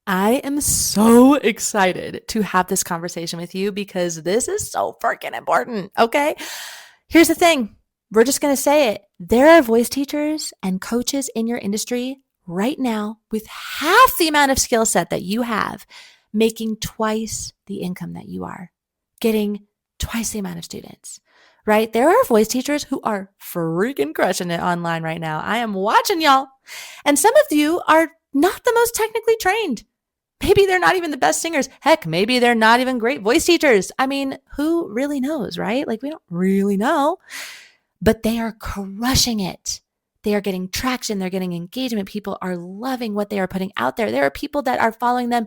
I am so excited to have this conversation with you because this is so freaking important. Okay. Here's the thing, we're just going to say it. There are voice teachers and coaches in your industry right now with half the amount of skill set that you have, making twice the income that you are, getting twice the amount of students, right? There are voice teachers who are freaking crushing it online right now. I am watching y'all. And some of you are not the most technically trained. Maybe they're not even the best singers. Heck, maybe they're not even great voice teachers. I mean, who really knows, right? Like, we don't really know, but they are crushing it. They are getting traction. They're getting engagement. People are loving what they are putting out there. There are people that are following them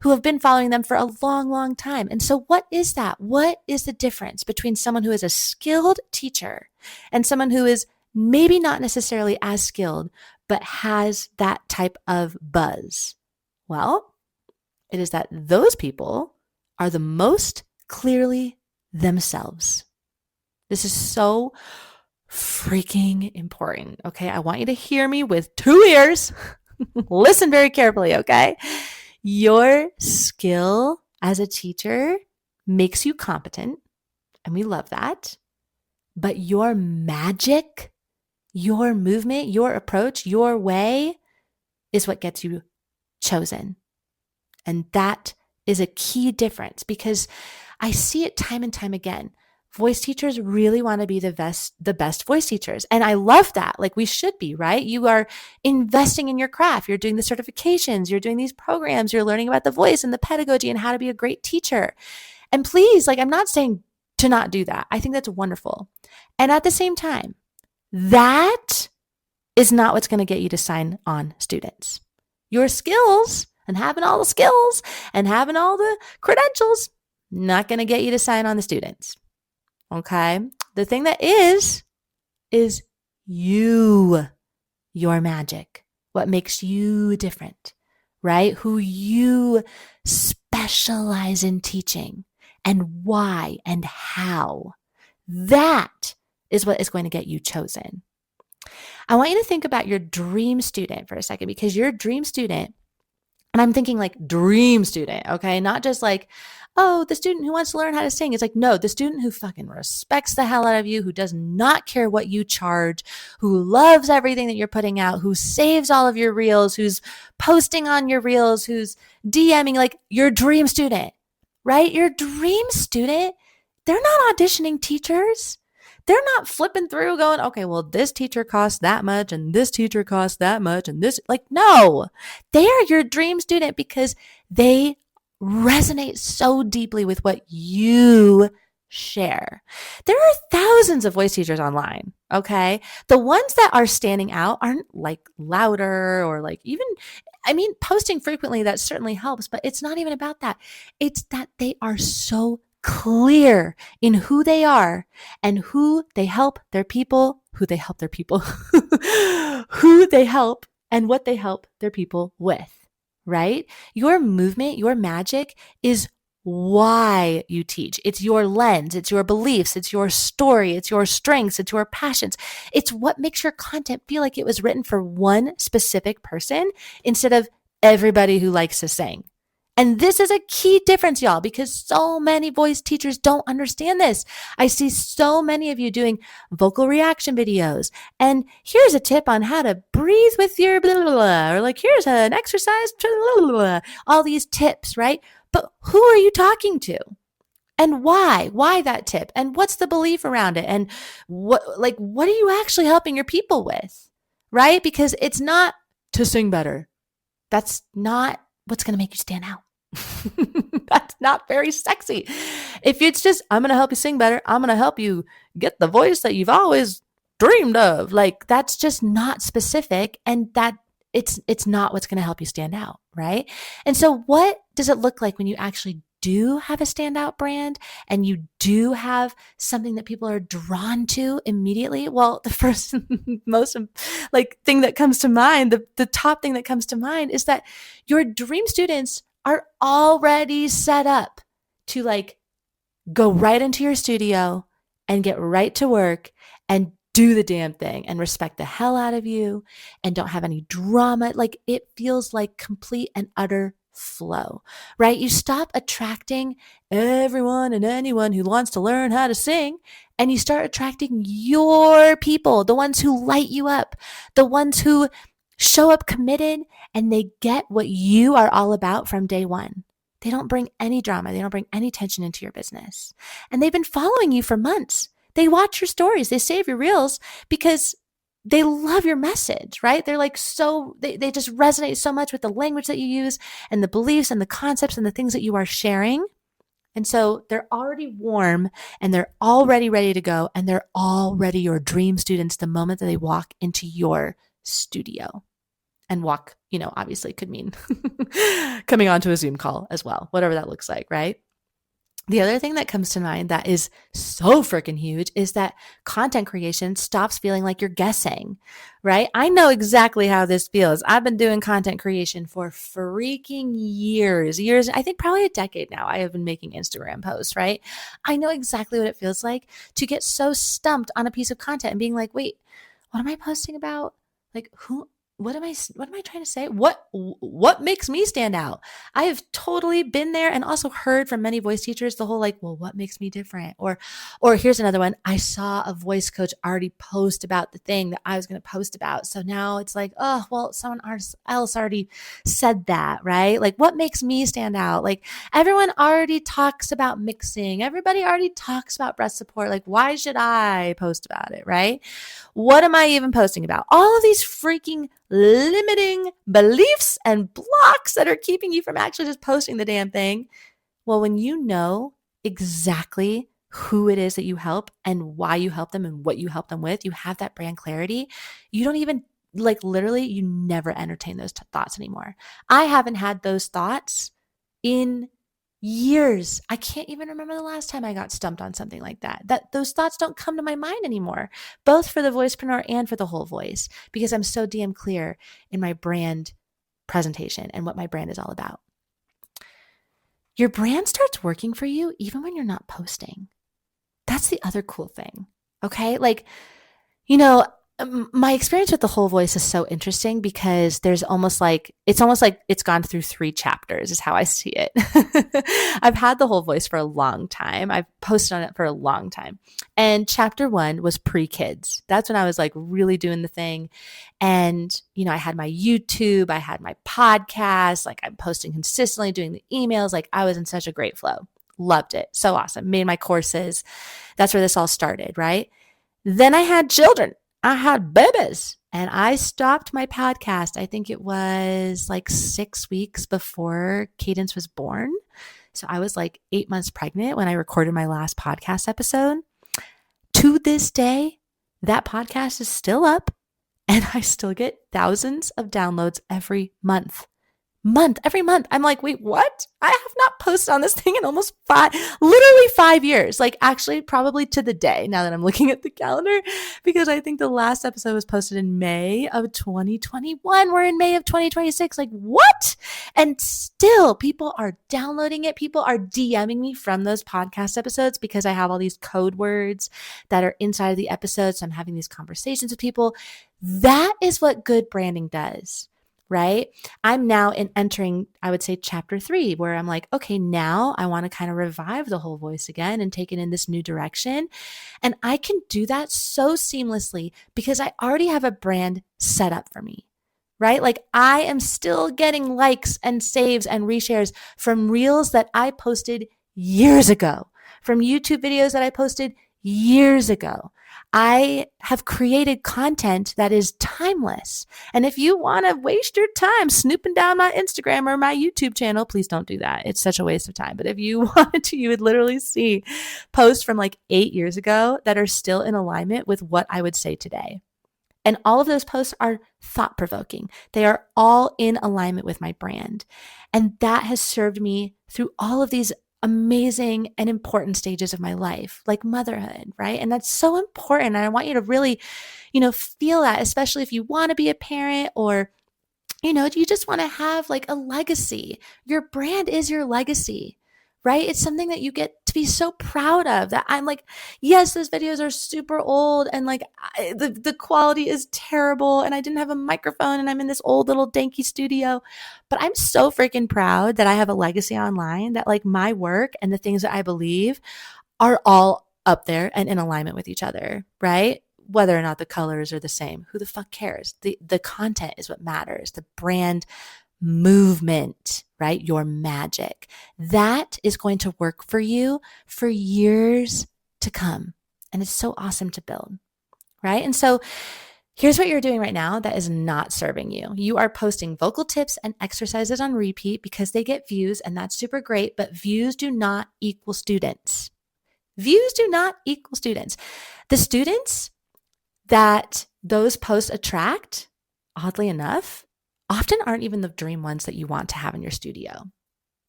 who have been following them for a long, long time. And so what is that? What is the difference between someone who is a skilled teacher and someone who is maybe not necessarily as skilled, but has that type of buzz? Well, it is that those people are the most clearly themselves. This is so freaking important. Okay. I want you to hear me with 2 ears. Listen very carefully. Okay. Your skill as a teacher makes you competent, and we love that. But your magic, your movement, your approach, your way is what gets you chosen. And that is a key difference because I see it time and time again. Voice teachers really want to be the best voice teachers. And I love that. Like, we should be, right? You are investing in your craft. You're doing the certifications. You're doing these programs. You're learning about the voice and the pedagogy and how to be a great teacher. And please, like, I'm not saying to not do that. I think that's wonderful. And at the same time, that is not what's going to get you to sign on students. Your skills and having all the skills and having all the credentials, not going to get you to sign on the students. Okay? The thing that is you, your magic, what makes you different, right? Who you specialize in teaching and why and how. That is what is going to get you chosen. I want you to think about your dream student for a second, because your dream student, and I'm thinking like dream student, okay? Not just like, oh, the student who wants to learn how to sing. It's like, no, the student who fucking respects the hell out of you, who does not care what you charge, who loves everything that you're putting out, who saves all of your reels, who's posting on your reels, who's DMing, like your dream student, right? Your dream student, they're not auditioning teachers. They're not flipping through going, okay, well, this teacher costs that much and this teacher costs that much and this, like, no, they are your dream student because they resonate so deeply with what you share. There are thousands of voice teachers online, okay? The ones that are standing out aren't like louder or like even, I mean, posting frequently, that certainly helps, but it's not even about that. It's that they are so clear in who they are and who they help their people, who they help their people, who they help and what they help their people with, right? Your movement, your magic is why you teach. It's your lens, it's your beliefs, it's your story, it's your strengths, it's your passions. It's what makes your content feel like it was written for one specific person instead of everybody who likes to sing. And this is a key difference, y'all, because so many voice teachers don't understand this. I see so many of you doing vocal reaction videos. And here's a tip on how to breathe with your blah, blah, blah, or like, here's an exercise, blah, blah, blah, all these tips, right? But who are you talking to? And why? Why that tip? And what's the belief around it? And what are you actually helping your people with? Right? Because it's not to sing better. That's not what's going to make you stand out. That's not very sexy. If it's just, I'm going to help you sing better, I'm going to help you get the voice that you've always dreamed of, like, that's just not specific, and that it's not what's going to help you stand out, right? And so what does it look like when you actually do have a standout brand and you do have something that people are drawn to immediately? Well, the first most like thing that comes to mind, the top thing that comes to mind is that your dream students are already set up to like go right into your studio and get right to work and do the damn thing and respect the hell out of you and don't have any drama. Like, it feels like complete and utter flow, right? You stop attracting everyone and anyone who wants to learn how to sing, and you start attracting your people, the ones who light you up, the ones who show up committed, and they get what you are all about from day one. They don't bring any drama. They don't bring any tension into your business. And they've been following you for months. They watch your stories. They save your reels because they love your message, right? They're like they just resonate so much with the language that you use and the beliefs and the concepts and the things that you are sharing. And so they're already warm and they're already ready to go, and they're already your dream students the moment that they walk into your studio. And walk, obviously could mean coming onto a Zoom call as well, whatever that looks like, right? The other thing that comes to mind that is so freaking huge is that content creation stops feeling like you're guessing, right? I know exactly how this feels. I've been doing content creation for freaking years, I think probably a decade now. I have been making Instagram posts, right? I know exactly what it feels like to get so stumped on a piece of content and being like, wait, what am I posting about? Like what am I trying to say? What makes me stand out? I have totally been there and also heard from many voice teachers the whole like, well, what makes me different? Or here's another one. I saw a voice coach already post about the thing that I was going to post about. So now it's like, oh, well, someone else already said that, right? Like, what makes me stand out? Like, everyone already talks about mixing. Everybody already talks about breast support. Like, why should I post about it, right? What am I even posting about? All of these freaking limiting beliefs and blocks that are keeping you from actually just posting the damn thing. Well, when you know exactly who it is that you help and why you help them and what you help them with, you have that brand clarity. You don't even literally, you never entertain those thoughts anymore. I haven't had those thoughts in years. I can't even remember the last time I got stumped on something like that. Those thoughts don't come to my mind anymore, both for the voicepreneur and for the whole voice, because I'm so damn clear in my brand presentation and what my brand is all about. Your brand starts working for you even when you're not posting. That's the other cool thing. Okay? My experience with the whole voice is so interesting because it's almost like it's gone through 3 chapters is how I see it. I've had the whole voice for a long time. I've posted on it for a long time. And chapter 1 was pre-kids. That's when I was like really doing the thing. And, I had my YouTube, I had my podcast, like I'm posting consistently, doing the emails. Like I was in such a great flow. Loved it. So awesome. Made my courses. That's where this all started, right? Then I had children. I had babies, and I stopped my podcast. I think it was like 6 weeks before Cadence was born. So I was like 8 months pregnant when I recorded my last podcast episode. To this day, that podcast is still up, and I still get thousands of downloads every month. Every month. I'm like, wait, what? I have not posted on this thing in almost literally 5 years. Like actually probably to the day now that I'm looking at the calendar, because I think the last episode was posted in May of 2021. We're in May of 2026. Like what? And still people are downloading it. People are DMing me from those podcast episodes because I have all these code words that are inside of the episodes. So I'm having these conversations with people. That is what good branding does. Right? I'm now entering, I would say, chapter 3, where I'm like, okay, now I want to kind of revive the whole voice again and take it in this new direction. And I can do that so seamlessly because I already have a brand set up for me, right? Like I am still getting likes and saves and reshares from reels that I posted years ago, from YouTube videos that I posted years ago. I have created content that is timeless. And if you want to waste your time snooping down my Instagram or my YouTube channel, please don't do that. It's such a waste of time. But if you wanted to, you would literally see posts from like 8 years ago that are still in alignment with what I would say today. And all of those posts are thought-provoking. They are all in alignment with my brand. And that has served me through all of these amazing and important stages of my life, like motherhood, right? And that's so important. And I want you to really, feel that, especially if you want to be a parent or, you just want to have like a legacy. Your brand is your legacy, right? It's something that you get to be so proud of, that I'm like, yes, those videos are super old and like the quality is terrible and I didn't have a microphone and I'm in this old little danky studio, but I'm so freaking proud that I have a legacy online, that like my work and the things that I believe are all up there and in alignment with each other, right? Whether or not the colors are the same, who the fuck cares? The content is what matters. The brand movement, right? Your magic. That is going to work for you for years to come. And it's so awesome to build, right? And so here's what you're doing right now that is not serving you. You are posting vocal tips and exercises on repeat because they get views, and that's super great, but views do not equal students. Views do not equal students. The students that those posts attract, oddly enough, often aren't even the dream ones that you want to have in your studio.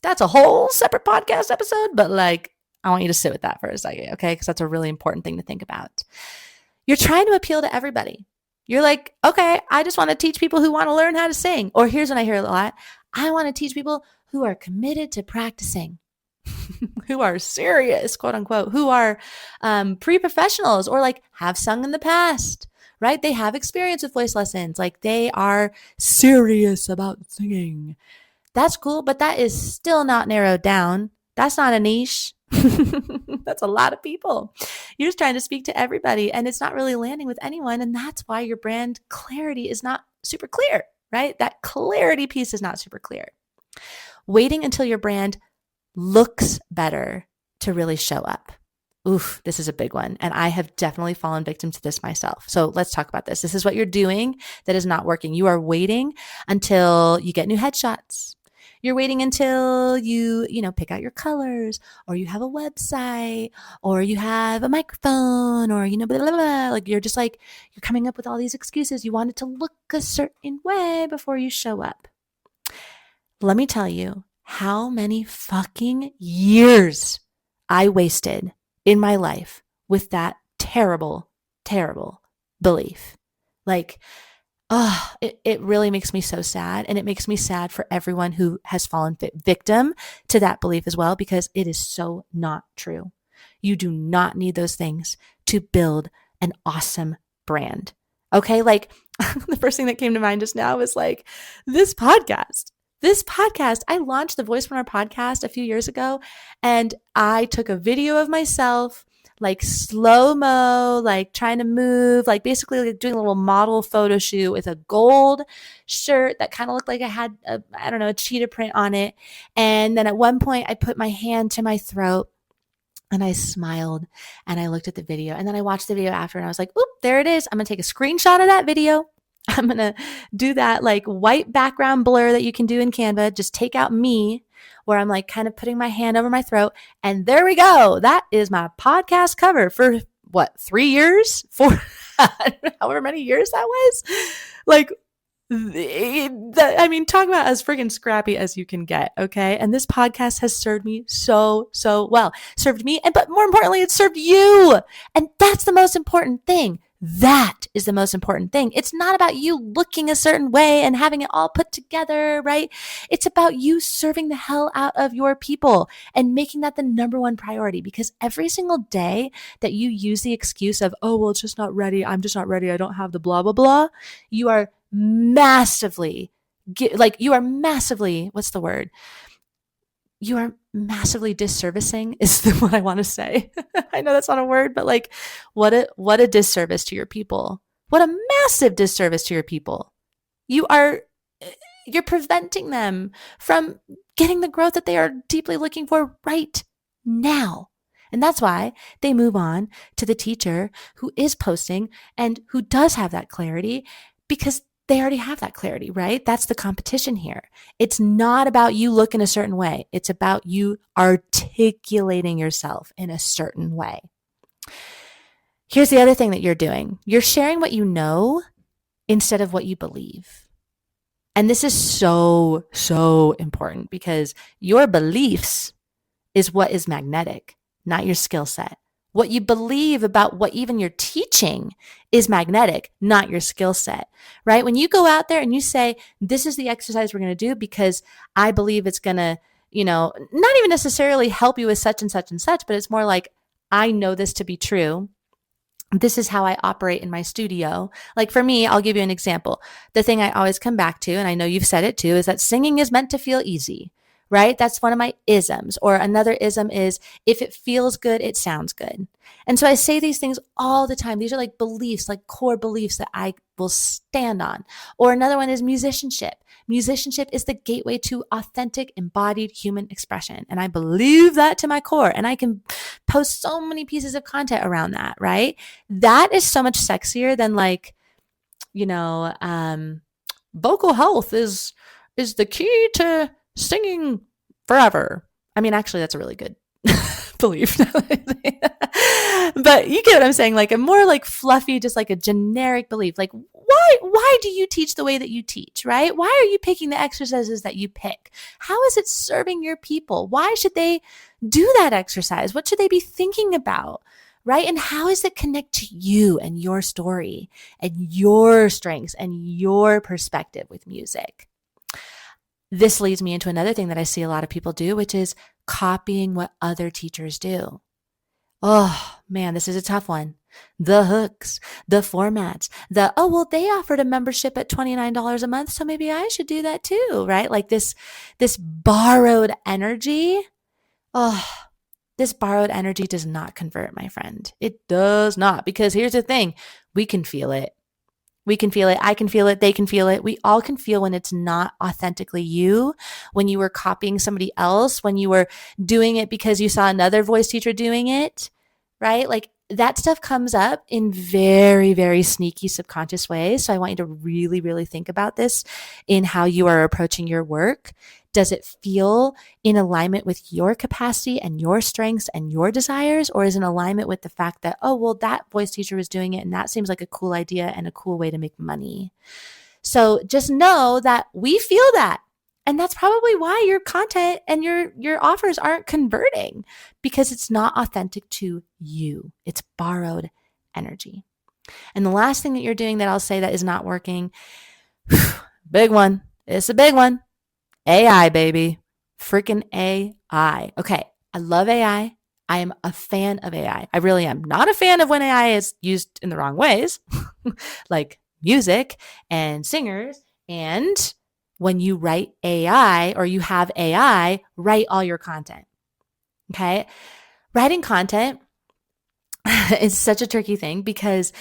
That's a whole separate podcast episode, but like, I want you to sit with that for a second, okay? Because that's a really important thing to think about. You're trying to appeal to everybody. You're like, okay, I just want to teach people who want to learn how to sing. Or here's what I hear a lot. I want to teach people who are committed to practicing. Who are serious, quote unquote, who are pre-professionals or like have sung in the past, right? They have experience with voice lessons. Like they are serious about singing. That's cool, but that is still not narrowed down. That's not a niche. That's a lot of people. You're just trying to speak to everybody and it's not really landing with anyone. And that's why your brand clarity is not super clear, right? That clarity piece is not super clear. Waiting until your brand looks better to really show up. Oof, this is a big one. And I have definitely fallen victim to this myself. So let's talk about this. This is what you're doing that is not working. You are waiting until you get new headshots. You're waiting until you pick out your colors, or you have a website, or you have a microphone, or, blah, blah, blah. Like you're just like, you're coming up with all these excuses. You want it to look a certain way before you show up. Let me tell you how many fucking years I wasted in my life with that terrible, terrible belief. Like, it really makes me so sad. And it makes me sad for everyone who has fallen victim to that belief as well, because it is so not true. You do not need those things to build an awesome brand. Okay. Like the first thing that came to mind just now was like this podcast, I launched the Voicepreneur podcast a few years ago, and I took a video of myself, like slow-mo, like trying to move, like basically like doing a little model photo shoot with a gold shirt that kind of looked like I had a cheetah print on it. And then at one point I put my hand to my throat and I smiled and I looked at the video, and then I watched the video after and I was like, oop, there it is. I'm going to take a screenshot of that video. I'm going to do that like white background blur that you can do in Canva. Just take out me where I'm like kind of putting my hand over my throat. And there we go. That is my podcast cover for what, 3 years? However many years that was. Like, talk about as friggin' scrappy as you can get. Okay. And this podcast has served me so well. Served me. But more importantly, it served you. And that's the most important thing. That is the most important thing. It's not about you looking a certain way and having it all put together, right? It's about you serving the hell out of your people and making that the number one priority, because every single day that you use the excuse of, oh, well, it's just not ready. I'm just not ready. I don't have the blah, blah, blah. You are massively, what's the word? You are massively disservicing is what I want to say. I know that's not a word, but like what a disservice to your people. What a massive disservice to your people. You're preventing them from getting the growth that they are deeply looking for right now. And that's why they move on to the teacher who is posting and who does have that clarity, because they already have that clarity, right? That's the competition here. It's not about you looking a certain way. It's about you articulating yourself in a certain way. Here's the other thing that you're doing. You're sharing what you know instead of what you believe. And this is so important, because your beliefs is what is magnetic, not your skill set. What you believe about what even you're teaching is magnetic, not your skill set, right? When you go out there and you say, this is the exercise we're going to do because I believe it's going to, not even necessarily help you with such and such and such, but it's more like, I know this to be true. This is how I operate in my studio. Like for me, I'll give you an example. The thing I always come back to, and I know you've said it too, is that singing is meant to feel easy, right? That's one of my isms. Or another ism is, if it feels good, it sounds good. And so I say these things all the time. These are like beliefs, like core beliefs that I will stand on. Or another one is musicianship. Musicianship is the gateway to authentic, embodied human expression. And I believe that to my core. And I can post so many pieces of content around that, right? That is so much sexier than like, vocal health is the key to singing forever. I mean, actually, that's a really good belief. But you get what I'm saying? Like a more like fluffy, just like a generic belief. Like why do you teach the way that you teach, right? Why are you picking the exercises that you pick? How is it serving your people? Why should they do that exercise? What should they be thinking about? Right? And how does it connect to you and your story and your strengths and your perspective with music? This leads me into another thing that I see a lot of people do, which is copying what other teachers do. Oh man, this is a tough one. The hooks, the formats, they offered a membership at $29 a month, so maybe I should do that too, right? Like this borrowed energy. Oh, this borrowed energy does not convert, my friend. It does not, because here's the thing. We can feel it. We can feel it. I can feel it. They can feel it. We all can feel when it's not authentically you, when you were copying somebody else, when you were doing it because you saw another voice teacher doing it, right? Like that stuff comes up in very, very sneaky subconscious ways. So I want you to really, really think about this in how you are approaching your work. Does it feel in alignment with your capacity and your strengths and your desires? Or is it in alignment with the fact that, that voice teacher was doing it and that seems like a cool idea and a cool way to make money? So just know that we feel that. And that's probably why your content and your offers aren't converting, because it's not authentic to you. It's borrowed energy. And the last thing that you're doing that I'll say that is not working, big one. It's a big one. AI, baby. Freaking AI. Okay. I love AI. I am a fan of AI. I really am. Not a fan of when AI is used in the wrong ways, like music and singers. And when you write AI or you have AI write all your content. Okay. Writing content is such a tricky thing because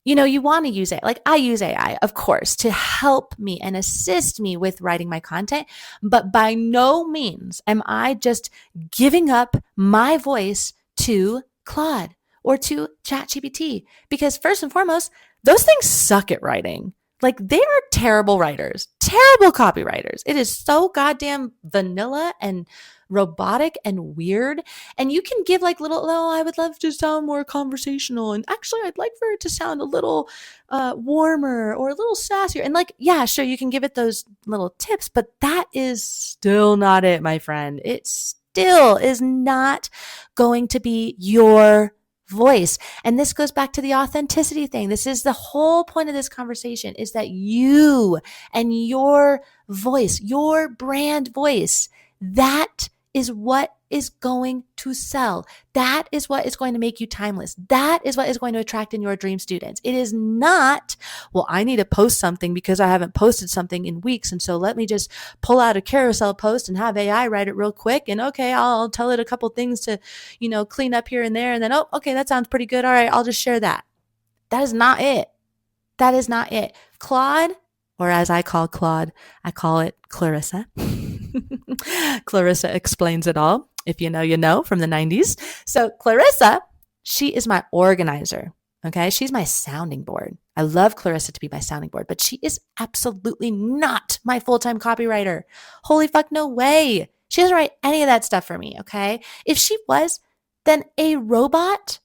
you want to use it. Like I use AI, of course, to help me and assist me with writing my content. But by no means am I just giving up my voice to Claude or to ChatGPT, because first and foremost, those things suck at writing. Like they are terrible writers, terrible copywriters. It is so goddamn vanilla and robotic and weird. And you can give like I would love to sound more conversational. And actually, I'd like for it to sound a little warmer or a little sassier. And like, yeah, sure, you can give it those little tips, but that is still not it, my friend. It still is not going to be your voice. And this goes back to the authenticity thing. This is the whole point of this conversation, is that you and your voice, your brand voice, that is what is going to sell. That is what is going to make you timeless. That is what is going to attract in your dream students. It is not, I need to post something because I haven't posted something in weeks. And so let me just pull out a carousel post and have AI write it real quick. And okay, I'll tell it a couple things to, clean up here and there. And then, okay, that sounds pretty good. All right, I'll just share that. That is not it. That is not it. Claude, or as I call Claude, I call it Clarissa. Clarissa explains it all. If you know, you know, from the 90s. So Clarissa, she is my organizer. Okay. She's my sounding board. I love Clarissa to be my sounding board, but she is absolutely not my full-time copywriter. Holy fuck, no way. She doesn't write any of that stuff for me. Okay. If she was, then a robot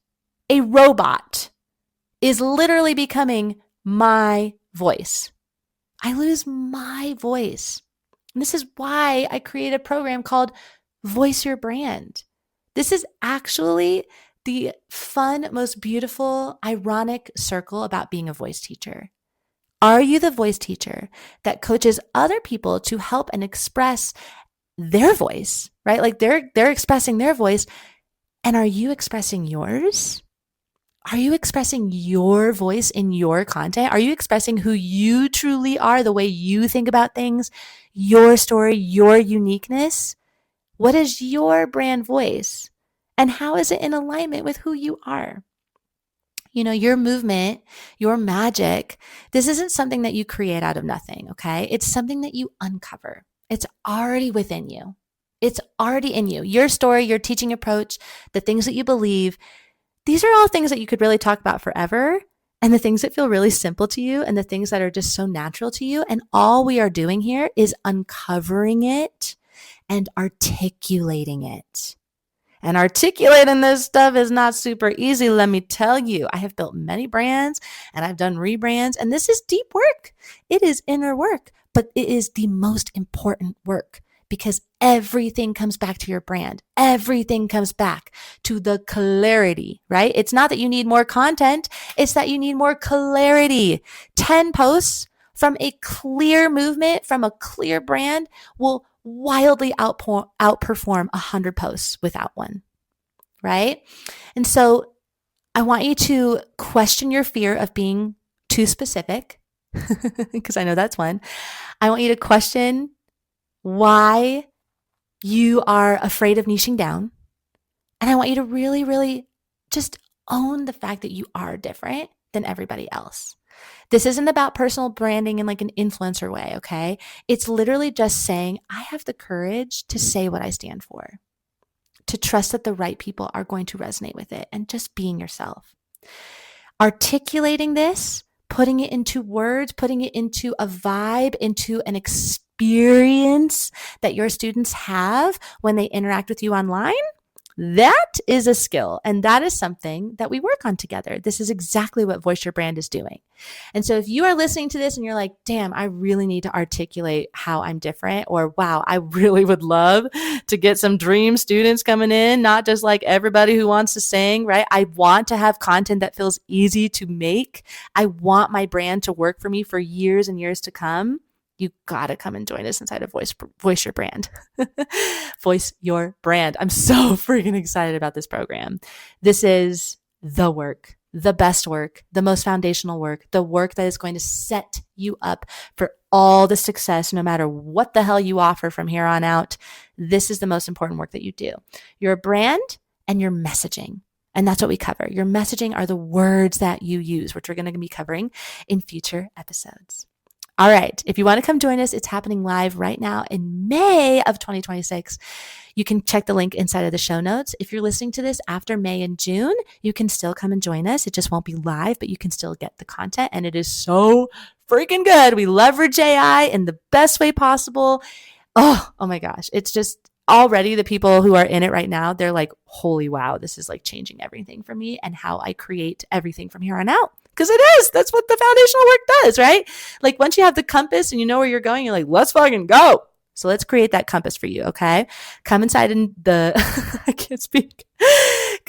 is literally becoming my voice. I lose my voice. And this is why I created a program called Voice Your Brand. This is actually the fun, most beautiful, ironic circle about being a voice teacher. Are you the voice teacher that coaches other people to help and express their voice, right? Like they're expressing their voice. And are you expressing yours? Are you expressing your voice in your content? Are you expressing who you truly are, the way you think about things, your story, your uniqueness? What is your brand voice? And how is it in alignment with who you are? You know, your movement, your magic, this isn't something that you create out of nothing, okay? It's something that you uncover. It's already within you. It's already in you. Your story, your teaching approach, the things that you believe, these are all things that you could really talk about forever. And the things that feel really simple to you and the things that are just so natural to you. And all we are doing here is uncovering it and articulating it. And articulating this stuff is not super easy, let me tell you. I have built many brands and I've done rebrands, and this is deep work. It is inner work, but it is the most important work because everything comes back to your brand. Everything comes back to the clarity, right? It's not that you need more content, it's that you need more clarity. 10 posts from a clear movement, from a clear brand will wildly outperform 100 posts without one, right? And so I want you to question your fear of being too specific, because I know that's one. I want you to question why you are afraid of niching down. And I want you to really, really just own the fact that you are different than everybody else. This isn't about personal branding in like an influencer way, okay? It's literally just saying, I have the courage to say what I stand for, to trust that the right people are going to resonate with it, and just being yourself. Articulating this, putting it into words, putting it into a vibe, into an experience that your students have when they interact with you online, that is a skill, and that is something that we work on together. This is exactly what Voice Your Brand is doing. And so if you are listening to this and you're like, damn, I really need to articulate how I'm different, or wow, I really would love to get some dream students coming in, not just like everybody who wants to sing, right? I want to have content that feels easy to make. I want my brand to work for me for years and years to come. You got to come and join us inside of Voice Your Brand. Voice Your Brand. I'm so freaking excited about this program. This is the work, the best work, the most foundational work, the work that is going to set you up for all the success, no matter what the hell you offer from here on out. This is the most important work that you do. Your brand and your messaging. And that's what we cover. Your messaging are the words that you use, which we're going to be covering in future episodes. All right. If you want to come join us, it's happening live right now in May of 2026. You can check the link inside of the show notes. If you're listening to this after May and June, you can still come and join us. It just won't be live, but you can still get the content. And it is so freaking good. We leverage AI in the best way possible. Oh my gosh. It's just already the people who are in it right now, they're like, holy wow, this is like changing everything for me and how I create everything from here on out. Because it is. That's what the foundational work does, right? Like once you have the compass and you know where you're going, you're like, let's fucking go. So let's create that compass for you, okay? Come inside in the, I can't speak.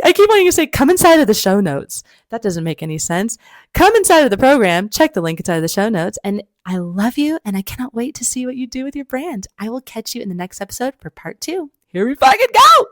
I keep wanting to say, come inside of the show notes. That doesn't make any sense. Come inside of the program, check the link inside of the show notes. And I love you and I cannot wait to see what you do with your brand. I will catch you in the next episode for part 2. Here we fucking go.